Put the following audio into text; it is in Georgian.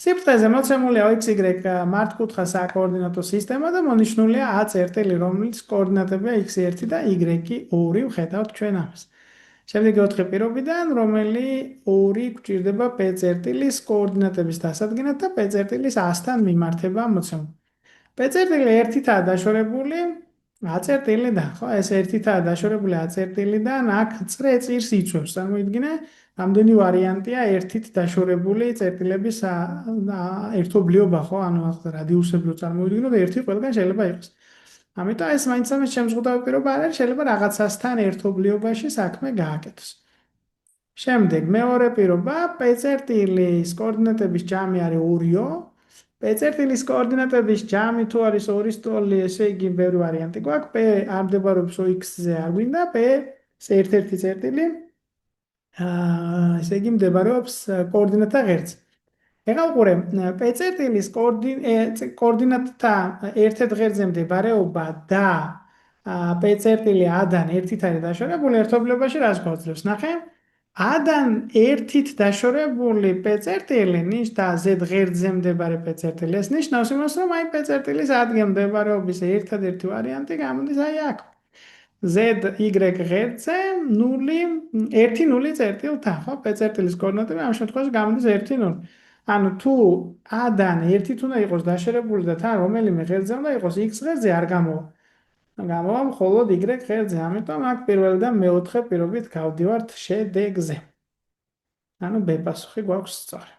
სიბრტყეზე მოცემულია XY მართკუთხა საკოორდინატო სისტემა და მონიშნულია A წერტილი, რომელიც კოორდინატებია x1 და y2 ვხედავთ ჩვენ ამას. შემდეგი 4 პირობიდან, რომელი 2 გვჭირდება P წერტილის კოორდინატების დასადგენად და P წერტილის A-სთან მიმართება მოცემული. P წერტილი ერთითაა დაშორებული A წერტილიდან, ხო? ეს ერთითაა დაშორებული A წერტილიდან, აქ წრე წირს იწვევს. წარმოიდგინე, რამდენი ვარიანტია ერთით დაშორებული წერტილების ერთობლიობა, ხო? ანუ ახლა რადიუსები რო წარმოვიდგინოთ, ერთი ყველგან შეიძლება იყოს. ამიტომ ეს მაინც ამის შემზღუდავი პირობა არ არის, შეიძლება რაღაცასთან ერთობლიობაში საქმე გააკეთოს. შემდეგ მეორე პირობა, P წერტილის კოორდინატების ჯამი არის 2-ო. P წერტილის კოორდინატების ჯამი თუ არის 2 სტოლი, ესე იგი ბევრი ვარიანტი გვაქვს. P არ მდებარობს x-ზე, არ გვინდა, P ეს ერთ-ერთი წერტილი ესე იგი მდებარეობს კოორდინატთა ღერძზე. ეხლა უყურე, P წერტილის კოორდინატთა ერთ-ერთ ღერძზე მდებარეობა და P წერტილი A-დან ერთით არის დაშორებული, ერთობლიობაში რას გვაძლევს? ნახე, A-დან ერთით დაშორებული P წერტილი და Z ღერძზე მდებარე P წერტილი. ეს ნიშნავს იმას, რომ აი P წერტილის ადგილ მდებარეობის ერთადერთი ვარიანტი გამოდის აი აქ. ZY ღერძზე 0, 1-0 წერტილთან, ხო? P წერტილის კოორდინატები ამ შემთხვევაში გამოდის 1-0. ანუ თუ A-დან ერთით უნდა იყოს დაშორებული და თან რომელიმე ღერძზე უნდა იყოს X ღერძზე არ გამოვა. გამოვა მხოლოდ Y ღერძზე. ამიტომ აქ პირველიდან მეოთხე პირობით გავდივართ შედეგზე. ანუ B პასუხი გვაქვს სწორი.